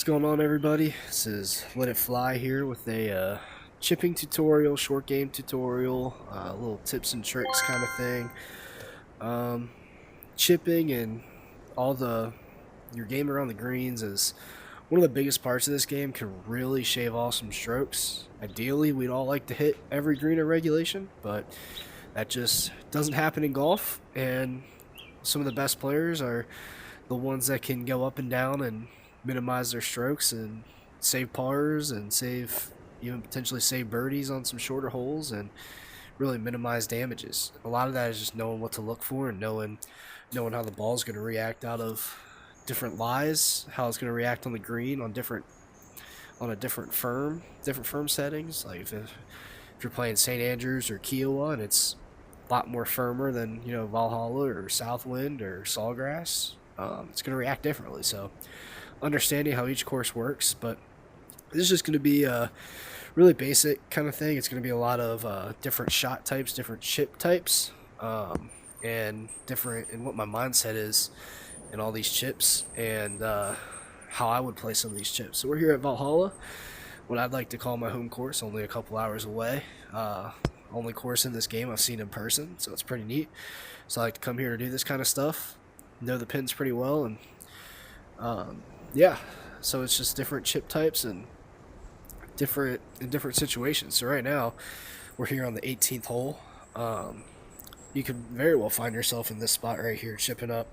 going on, everybody? This is Let It Fly here with a chipping tutorial, short game tutorial, little tips and tricks kind of thing. Chipping and all your game around the greens is one of the biggest parts of this game. Can really shave off some strokes. Ideally, we'd all like to hit every green in regulation, but that just doesn't happen in golf, and some of the best players are the ones that can go up and down and minimize their strokes and save pars and potentially save birdies on some shorter holes and really minimize damages. A lot of that is just knowing what to look for and knowing how the ball is going to react out of different lies, how it's going to react on the green on different firm settings. Like if you're playing St. Andrews or Kiowa and it's a lot more firmer than Valhalla or Southwind or Sawgrass, it's going to react differently. So understanding how each course works, but this is just going to be a really basic kind of thing. It's going to be a lot of different shot types, different chip types, and what my mindset is in all these chips, and how I would play some of these chips. So we're here at Valhalla, what I'd like to call my home course, only a couple hours away. Only course in this game I've seen in person, so it's pretty neat. So I like to come here to do this kind of stuff, know the pins pretty well, and yeah, so it's just different chip types and different situations. So right now we're here on the 18th hole. You could very well find yourself in this spot right here chipping up,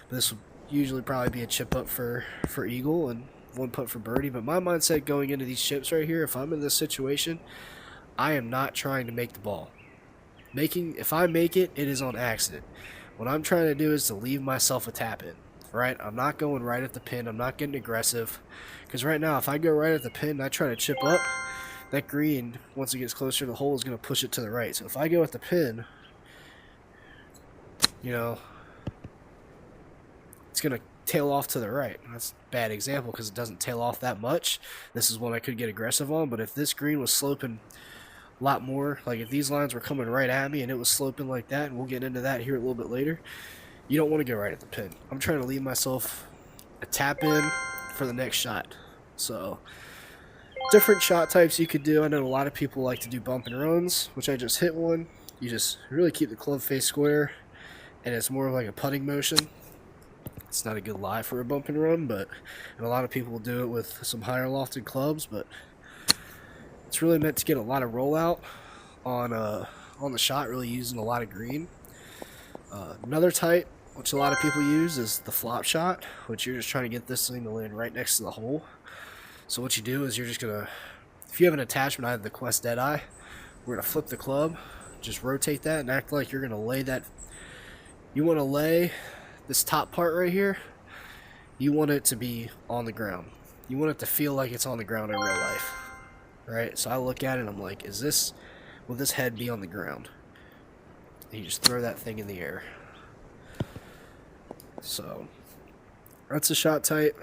but this would usually probably be a chip up for eagle and one putt for birdie. But my mindset going into these chips right here, if I'm in this situation, I am not trying to make the ball. If I make it, it is on accident. What I'm trying to do is to leave myself a tap in. Right, I'm not going right at the pin. I'm not getting aggressive, because right now if I go right at the pin and I try to chip up, that green, once it gets closer to the hole, is going to push it to the right. So if I go at the pin, it's going to tail off to the right. That's a bad example because it doesn't tail off that much. This is one I could get aggressive on, but if this green was sloping a lot more, like if these lines were coming right at me and it was sloping like that, and we'll get into that here a little bit later, you don't want to go right at the pin. I'm trying to leave myself a tap in for the next shot. So different shot types you could do. I know a lot of people like to do bump and runs, which I just hit one. You just really keep the club face square, and it's more of like a putting motion. It's not a good lie for a bump and run, and a lot of people will do it with some higher lofted clubs, but it's really meant to get a lot of rollout on the shot, really using a lot of green. Another type, which a lot of people use, is the flop shot, which you're just trying to get this thing to land right next to the hole. So what you do is you're just going to, if you have an attachment, I have the Quest Deadeye, we're going to flip the club, just rotate that and act like you're going to lay that. You want to lay this top part right here, you want it to be on the ground. You want it to feel like it's on the ground in real life. Right? So I look at it and I'm like, will this head be on the ground? And you just throw that thing in the air. So that's a shot type.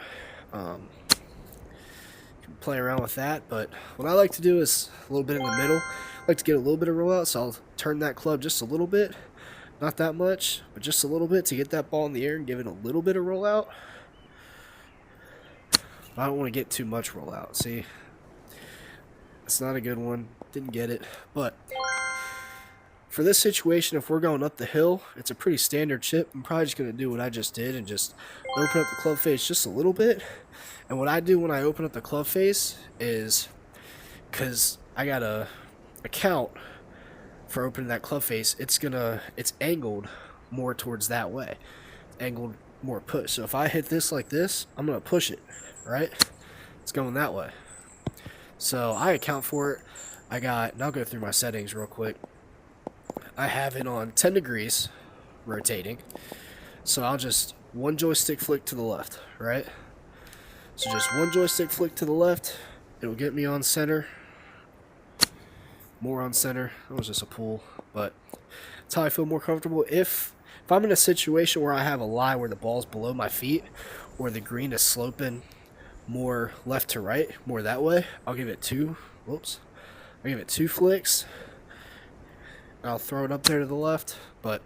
You can play around with that, but what I like to do is a little bit in the middle. I like to get a little bit of rollout, so I'll turn that club just a little bit. Not that much, but just a little bit to get that ball in the air and give it a little bit of rollout. I don't want to get too much rollout. See, it's not a good one. Didn't get it, but for this situation, if we're going up the hill, it's a pretty standard chip. I'm probably just going to do what I just did and just open up the club face just a little bit. And what I do when I open up the club face is, because I got a count for opening that club face, it's angled more towards that way. It's angled more push. So if I hit this like this, I'm going to push it, right? It's going that way. So I account for it. and I'll go through my settings real quick. I have it on 10 degrees rotating, so I'll just one joystick flick to the left, right? So just one joystick flick to the left, it'll get me on center, more on center. That was just a pull, but that's how I feel more comfortable. If I'm in a situation where I have a lie where the ball's below my feet, or the green is sloping more left to right, more that way, I'll give it two flicks. I'll throw it up there to the left. But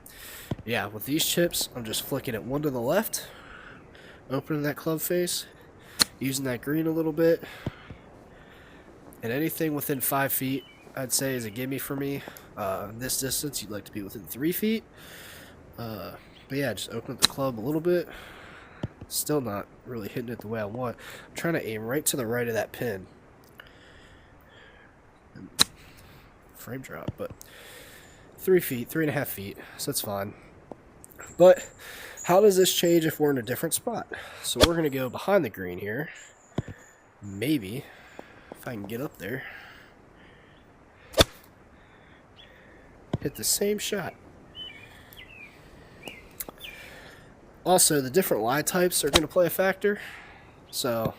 yeah, with these chips, I'm just flicking it one to the left, opening that club face, using that green a little bit. And anything within 5 feet, I'd say, is a gimme for me. This distance, you'd like to be within 3 feet. But yeah, just open up the club a little bit. Still not really hitting it the way I want. I'm trying to aim right to the right of that pin. Frame drop, but 3 feet, 3.5 feet, so that's fine. But how does this change if we're in a different spot? So we're going to go behind the green here. Maybe, if I can get up there. Hit the same shot. Also, the different lie types are going to play a factor. So,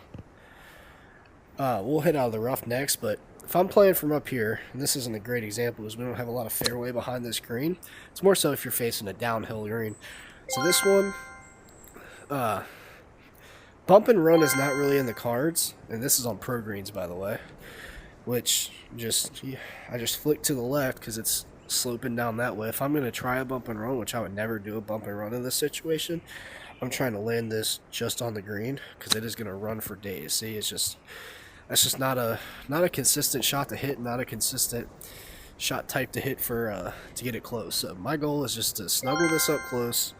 we'll hit out of the rough next, but if I'm playing from up here, and this isn't a great example because we don't have a lot of fairway behind this green. It's more so if you're facing a downhill green. So this one, bump and run is not really in the cards, and this is on pro greens, by the way, which I just flick to the left because it's sloping down that way. If I'm going to try a bump and run, which I would never do a bump and run in this situation, I'm trying to land this just on the green because it is going to run for days. See, that's just not a consistent shot to hit, not a consistent shot type to hit for to get it close. So my goal is just to snuggle this up close,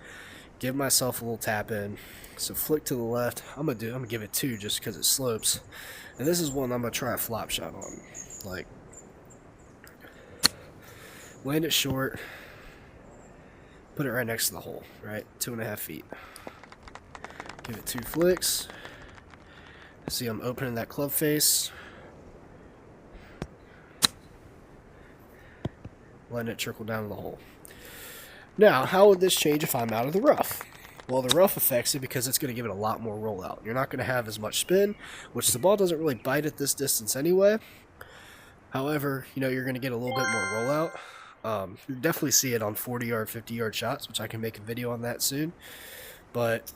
give myself a little tap in. So flick to the left. I'm gonna give it 2 just because it slopes, and this is one I'm gonna try a flop shot on. Like, land it short, put it right next to the hole, right? 2.5 feet. Give it 2 flicks. See, I'm opening that club face. Letting it trickle down to the hole. Now, how would this change if I'm out of the rough? Well, the rough affects it because it's going to give it a lot more rollout. You're not going to have as much spin, which the ball doesn't really bite at this distance anyway. However, you're going to get a little bit more rollout. You definitely see it on 40-yard, 50-yard shots, which I can make a video on that soon. But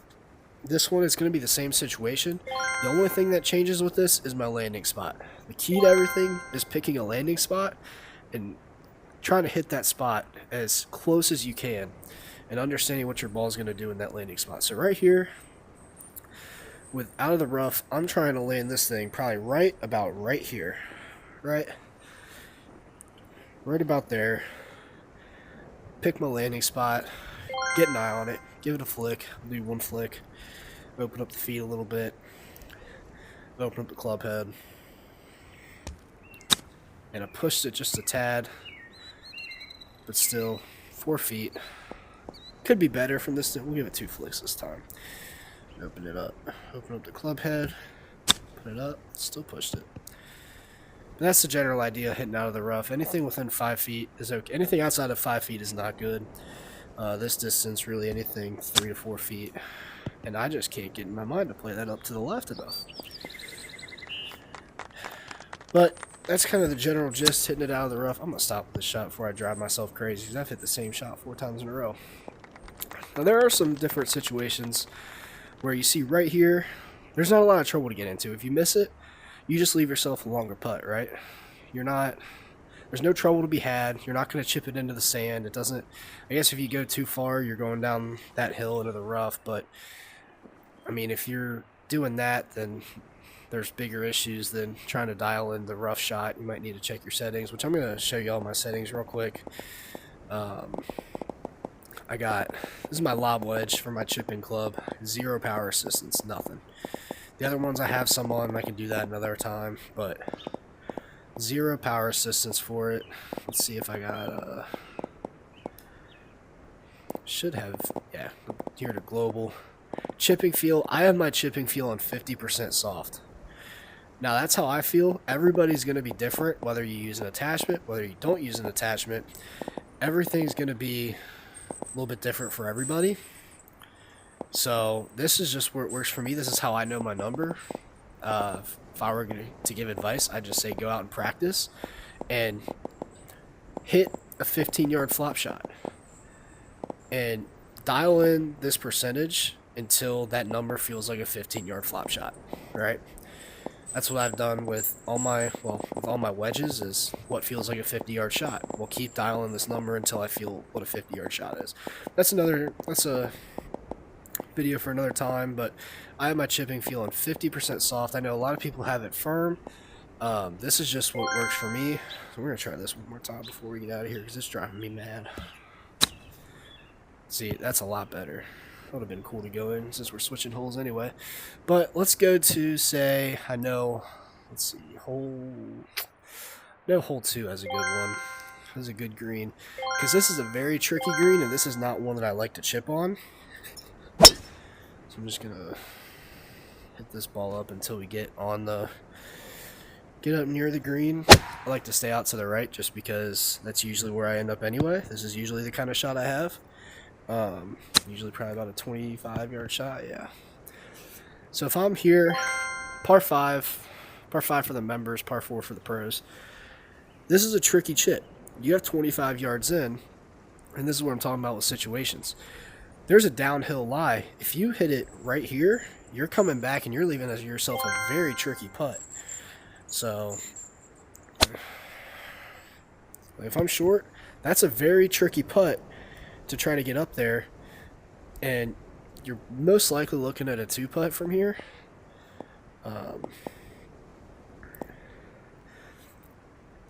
this one is going to be the same situation. The only thing that changes with this is my landing spot. The key to everything is picking a landing spot and trying to hit that spot as close as you can and understanding what your ball is going to do in that landing spot. So right here, with out of the rough, I'm trying to land this thing probably about right here. Right about there. Pick my landing spot, get an eye on it, give it a flick, do 1 flick, open up the feet a little bit, open up the club head, and I pushed it just a tad, but still 4 feet. Could be better from this. We'll give it 2 flicks this time. Open it up, open up the club head, put it up, still pushed it. But that's the general idea, hitting out of the rough. Anything within 5 feet is okay. Anything outside of 5 feet is not good. This distance, really anything 3 to 4 feet. And I just can't get in my mind to play that up to the left enough. But that's kind of the general gist, hitting it out of the rough. I'm going to stop with this shot before I drive myself crazy, because I've hit the same shot 4 times in a row. Now, there are some different situations where you see right here, there's not a lot of trouble to get into. If you miss it, you just leave yourself a longer putt, right? There's no trouble to be had. You're not going to chip it into the sand. It doesn't, I guess if you go too far, you're going down that hill into the rough. But, I mean, if you're doing that, then there's bigger issues than trying to dial in the rough shot. You might need to check your settings, which I'm going to show you all my settings real quick. This is my lob wedge for my chipping club. 0 power assistance, nothing. The other ones I have some on, I can do that another time, but 0 power assistance for it. Let's see if I got should have, yeah, here to global. Chipping feel, I have my chipping feel on 50% soft. Now that's how I feel. Everybody's going to be different, whether you use an attachment, whether you don't use an attachment. Everything's going to be a little bit different for everybody. So this is just where it works for me. This is how I know my number. If I were to give advice, I'd just say go out and practice and hit a 15-yard flop shot and dial in this percentage until that number feels like a 15-yard flop shot, right? That's what I've done with all my wedges, is what feels like a 50-yard shot. We'll keep dialing this number until I feel what a 50-yard shot is. That's a video for another time, but I have my chipping feeling 50% soft. I know a lot of people have it firm. This is just what works for me. So we're going to try this one more time before we get out of here because it's driving me mad. See, that's a lot better. Would have been cool to go in since we're switching holes anyway. But let's go to, say, I know, let's see, hole 2 has a good one. Has a good green. Because this is a very tricky green, and this is not one that I like to chip on. So I'm just going to hit this ball up until we get on the... Get up near the green. I like to stay out to the right just because that's usually where I end up anyway. This is usually the kind of shot I have. Usually probably about a 25-yard shot, yeah. So if I'm here, par 5 for the members, par 4 for the pros. This is a tricky chip. You have 25 yards in, and this is what I'm talking about with situations. There's a downhill lie. If you hit it right here, you're coming back and you're leaving yourself a very tricky putt. So, if I'm short, that's a very tricky putt to try to get up there, and you're most likely looking at a 2-putt from here.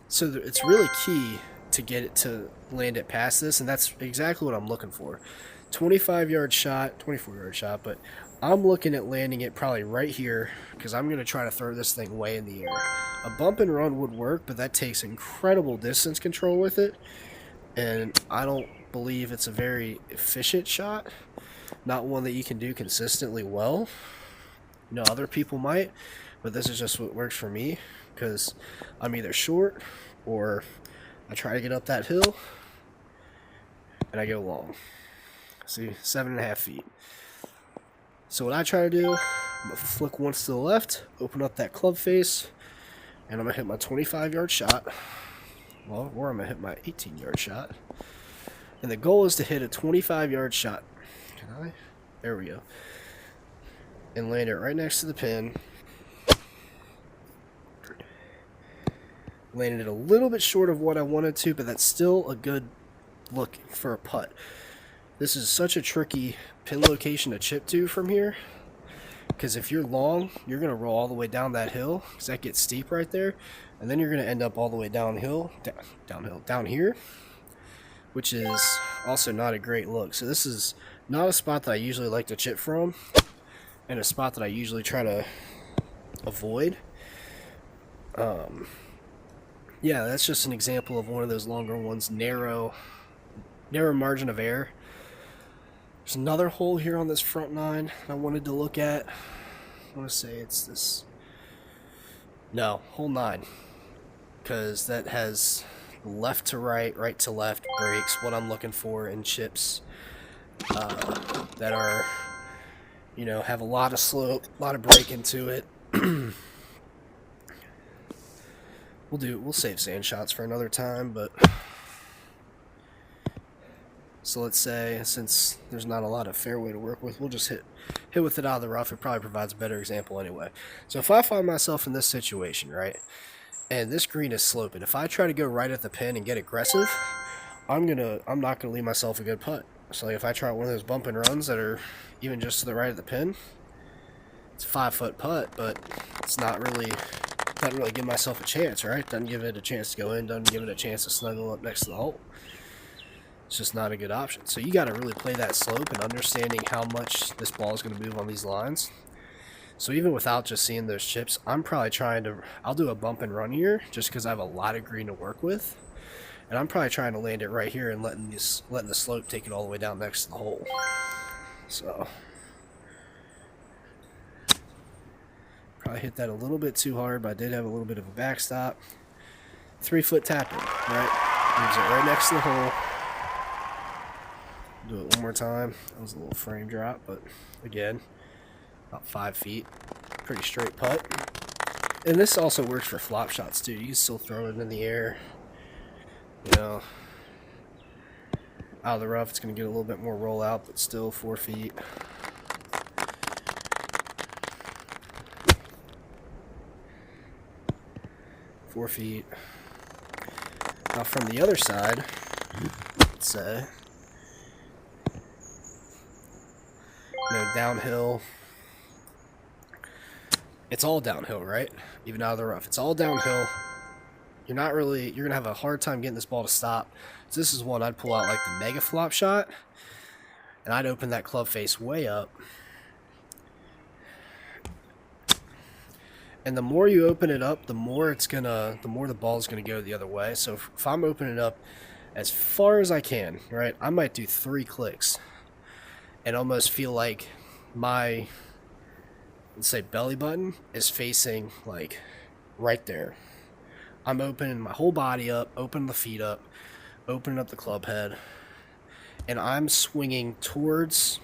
So it's really key to get it to land it past this, and that's exactly what I'm looking for. 25-yard shot, 24-yard shot, but I'm looking at landing it probably right here because I'm going to try to throw this thing way in the air. A bump and run would work, but that takes incredible distance control with it, and I don't believe it's a very efficient shot. Not one that you can do consistently well. You know, other people might, but this is just what works for me because I'm either short or I try to get up that hill and I go long. See, 7.5 feet. So what I try to do, I'm going to flick once to the left, open up that club face, and I'm going to hit my 25-yard shot. Well, or I'm going to hit my 18-yard shot. And the goal is to hit a 25-yard shot. Can I? There we go. And land it right next to the pin. Landed it a little bit short of what I wanted to, but that's still a good look for a putt. This is such a tricky pin location to chip to from here, because if you're long, you're going to roll all the way down that hill, because that gets steep right there, and then you're going to end up all the way down here, which is also not a great look. So this is not a spot that I usually like to chip from, and a spot that I usually try to avoid. Yeah, that's just an example of one of those longer ones, narrow margin of error. There's another hole here on this front 9 I wanted to look at. I want to say it's this. No, hole 9. Because that has left to right, right to left breaks, what I'm looking for in chips that are, you know, have a lot of slope, a lot of break into it. We'll save sand shots for another time, but so let's say, since there's not a lot of fairway to work with, we'll just hit with it out of the rough. It probably provides a better example anyway. So if I find myself in this situation, right, and this green is sloping, if I try to go right at the pin and get aggressive, I'm not gonna leave myself a good putt. So like if I try one of those bump and runs that are even just to the right of the pin, it's a 5-foot putt, but it's not really, doesn't really give myself a chance, right? Doesn't give it a chance to go in, doesn't give it a chance to snuggle up next to the hole. It's just not a good option. So you got to really play that slope and understanding how much this ball is going to move on these lines. So even without just seeing those chips, I'm probably I'll do a bump and run here just because I have a lot of green to work with. And I'm probably trying to land it right here and letting the slope take it all the way down next to the hole. So probably hit that a little bit too hard, but I did have a little bit of a backstop. 3-foot tapping, right? Leaves it right next to the hole. Do it one more time. That was a little frame drop, but again, about 5 feet. Pretty straight putt. And this also works for flop shots too. You can still throw it in the air. You know, out of the rough, it's going to get a little bit more rollout, but still 4 feet. Now from the other side, let's say, no like downhill. It's all downhill, right? Even out of the rough. It's all downhill. You're going to have a hard time getting this ball to stop. So this is one I'd pull out like the mega flop shot. And I'd open that club face way up. And the more you open it up, the more the ball's gonna go the other way. So if I'm opening it up as far as I can, right, I might do 3 clicks and almost feel like my, let's say, belly button is facing like right there. I'm opening my whole body up, opening the feet up, opening up the club head, and I'm swinging towards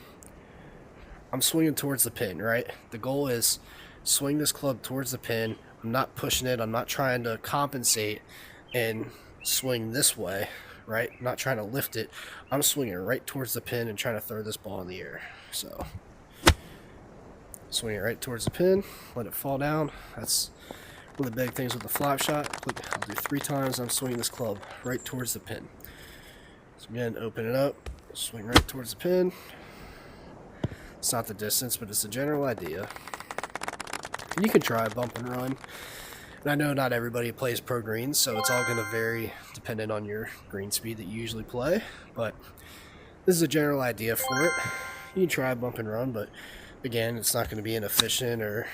the pin, right? The goal is swing this club towards the pin. I'm not pushing it. I'm not trying to compensate and swing this way, right? I'm not trying to lift it. I'm swinging right towards the pin and trying to throw this ball in the air. So, swing it right towards the pin, let it fall down. That's one of the big things with the flop shot. I'll do 3 times. I'm swinging this club right towards the pin. So again, open it up, swing right towards the pin. It's not the distance, but it's the general idea. And you can try bump and run. And I know not everybody plays pro greens, so it's all going to vary depending on your green speed that you usually play. But this is a general idea for it. You can try bump and run, but again, it's not going to be an efficient or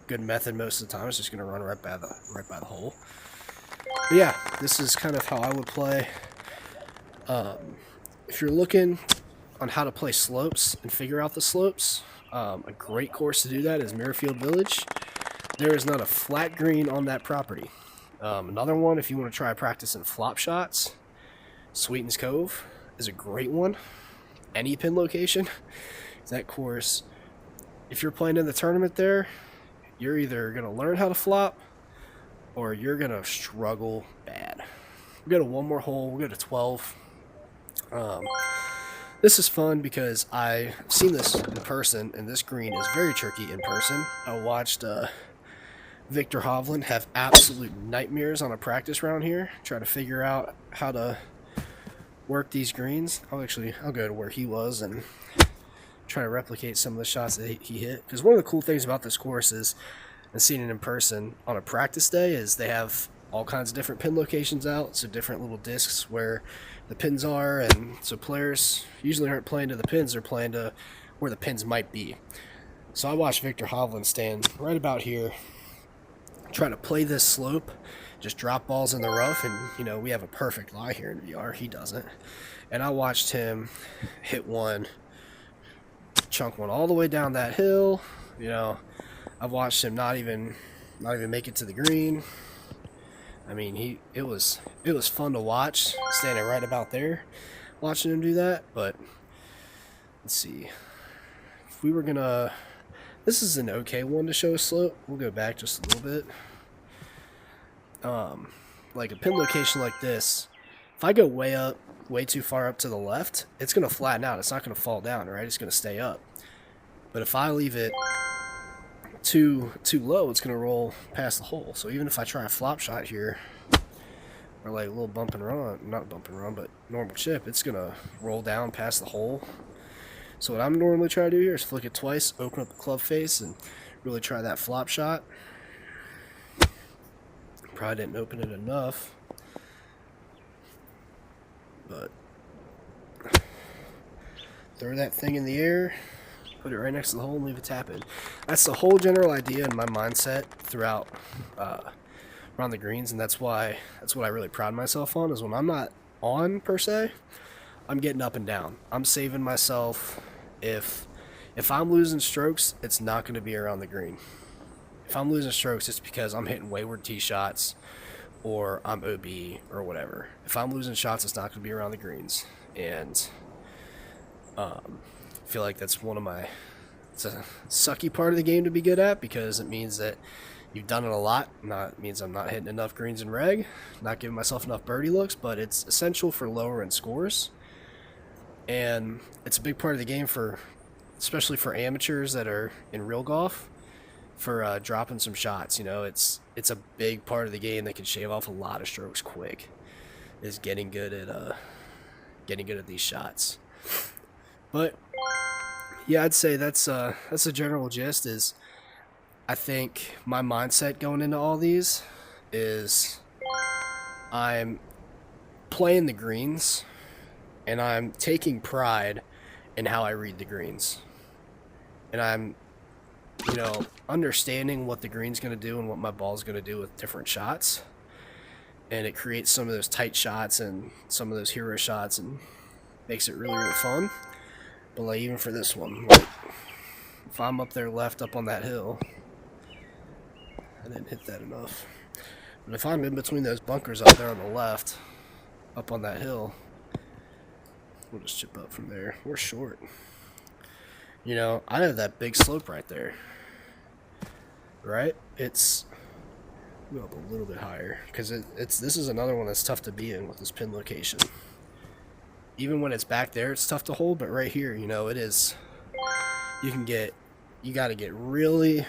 good method most of the time. It's just going to run right by the hole. But yeah, this is kind of how I would play. If you're looking on how to play slopes and figure out the slopes, a great course to do that is Muirfield Village. There is not a flat green on that property. Another one, if you want to try practicing flop shots, Sweetens Cove is a great one. Any pin location. That course, if you're playing in the tournament there, you're either going to learn how to flop or you're going to struggle bad. We'll go to one more hole. We'll go to 12. This is fun because I've seen this in person, and this green is very tricky in person. I watched Victor Hovland have absolute nightmares on a practice round here, try to figure out how to work these greens. I'll go to where he was and try to replicate some of the shots that he hit. Because one of the cool things about this course is, and seeing it in person on a practice day, is they have all kinds of different pin locations out, so different little discs where the pins are, and so players usually aren't playing to the pins, they're playing to where the pins might be. So I watched Victor Hovland stand right about here, trying to play this slope, just drop balls in the rough, and we have a perfect lie here in VR, he doesn't. And I watched him hit one, chunk one all the way down that hill. I've watched him not even make it to the green. I mean, it was fun to watch, standing right about there, watching him do that. But let's see, if we were gonna, this is an okay one to show a slope. We'll go back just a little bit. Like a pin location like this, if I go way too far up to the left, it's gonna flatten out. It's not gonna fall down, right? It's gonna stay up. But if I leave it too low, it's gonna roll past the hole. So even if I try a flop shot here, or like a little bump and run, not bump and run, but normal chip, it's gonna roll down past the hole. So what I'm normally trying to do here is flick it twice, open up the club face, and really try that flop shot. Probably didn't open it enough, but throw that thing in the air, put it right next to the hole, and leave it tapping. That's the whole general idea in my mindset throughout around the greens, and that's what I really pride myself on, is when I'm not on per se, I'm getting up and down. I'm saving myself. If I'm losing strokes, it's not going to be around the green. If I'm losing strokes, it's because I'm hitting wayward tee shots or I'm OB or whatever. If I'm losing shots, it's not going to be around the greens. And I feel like that's it's a sucky part of the game to be good at, because it means that you've done it a lot. It means I'm not hitting enough greens in reg, not giving myself enough birdie looks, but it's essential for lower end scores. And it's a big part of the game especially for amateurs that are in real golf, for dropping some shots. It's a big part of the game that can shave off a lot of strokes quick, is getting good at these shots. But Yeah, I'd say that's the general gist. Is I think my mindset going into all these is I'm playing the greens and I'm taking pride in how I read the greens, and I'm understanding what the green's going to do and what my ball's going to do with different shots, and it creates some of those tight shots and some of those hero shots and makes it really, really fun. But like even for this one, like if I'm up there left up on that hill, I didn't hit that enough. But if I'm in between those bunkers up there on the left, up on that hill, we'll just chip up from there. We're short. I have that big slope right there. Right? It's go up a little bit higher because this is another one that's tough to be in with this pin location. Even when it's back there, it's tough to hold, but right here, it is. You got to get really,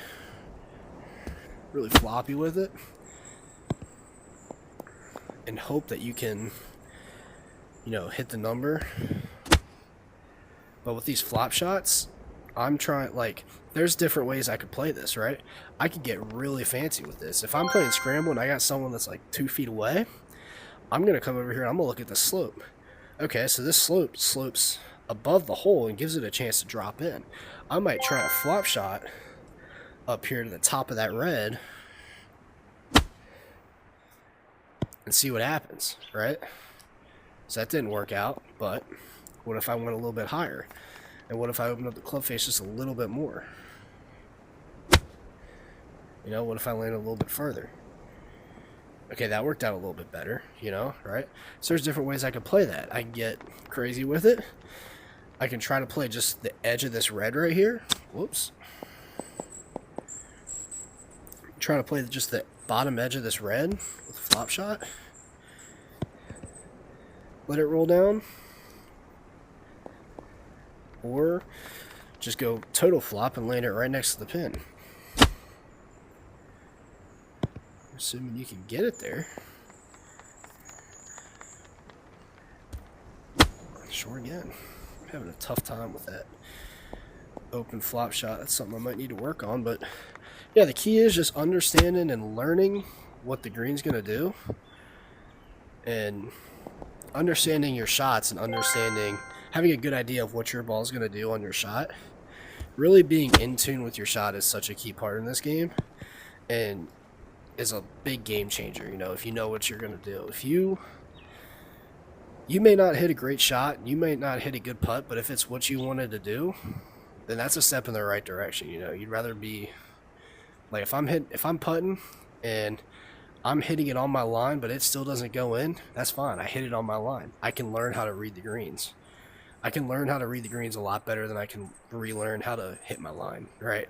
really floppy with it and hope that you can, hit the number. But with these flop shots, I'm trying, there's different ways I could play this, right? I could get really fancy with this. If I'm playing scramble and I got someone that's like 2 feet away, I'm going to come over here and I'm going to look at the slope. Okay, so this slope slopes above the hole and gives it a chance to drop in. I might try a flop shot up here to the top of that red and see what happens, right? So that didn't work out, but what if I went a little bit higher? And what if I opened up the club face just a little bit more? What if I landed a little bit further? Okay, that worked out a little bit better, right? So there's different ways I could play that. I can get crazy with it. I can try to play just the edge of this red right here. Whoops. Try to play just the bottom edge of this red with a flop shot. Let it roll down. Or just go total flop and land it right next to the pin. Assuming you can get it there. Sure again. I'm having a tough time with that open flop shot. That's something I might need to work on. But yeah, the key is just understanding and learning what the green's going to do. And understanding your shots and having a good idea of what your ball's going to do on your shot. Really being in tune with your shot is such a key part in this game. And is a big game changer, if you know what you're going to do. If you may not hit a great shot, you may not hit a good putt, but if it's what you wanted to do, then that's a step in the right direction. You'd rather be like, if I'm putting and I'm hitting it on my line, but it still doesn't go in, that's fine. I hit it on my line. I can learn how to read the greens. I can learn how to read the greens a lot better than I can relearn how to hit my line, right?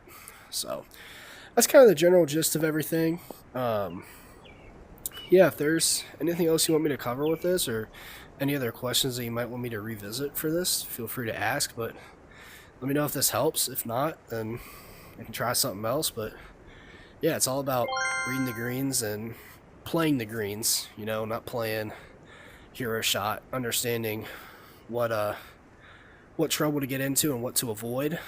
So that's kind of the general gist of everything. Yeah, if there's anything else you want me to cover with this or any other questions that you might want me to revisit for this, feel free to ask, but let me know if this helps. If not, then I can try something else. But yeah, it's all about reading the greens and playing the greens, not playing hero shot, understanding what trouble to get into and what to avoid.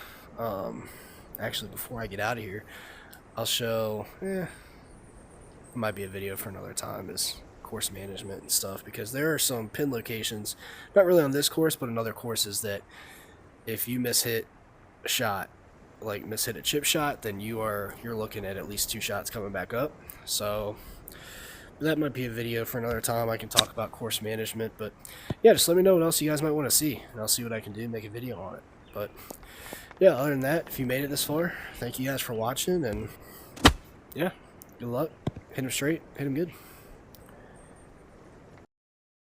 Actually, before I get out of here, I'll show, it might be a video for another time, is course management and stuff, because there are some pin locations, not really on this course, but in other courses, that if you mishit a shot, like mishit a chip shot, then you're looking at least 2 shots coming back up. So that might be a video for another time. I can talk about course management, but yeah, just let me know what else you guys might want to see, and I'll see what I can do, make a video on it. But yeah, other than that, if you made it this far, thank you guys for watching, and yeah, good luck. Hit them straight, hit them good.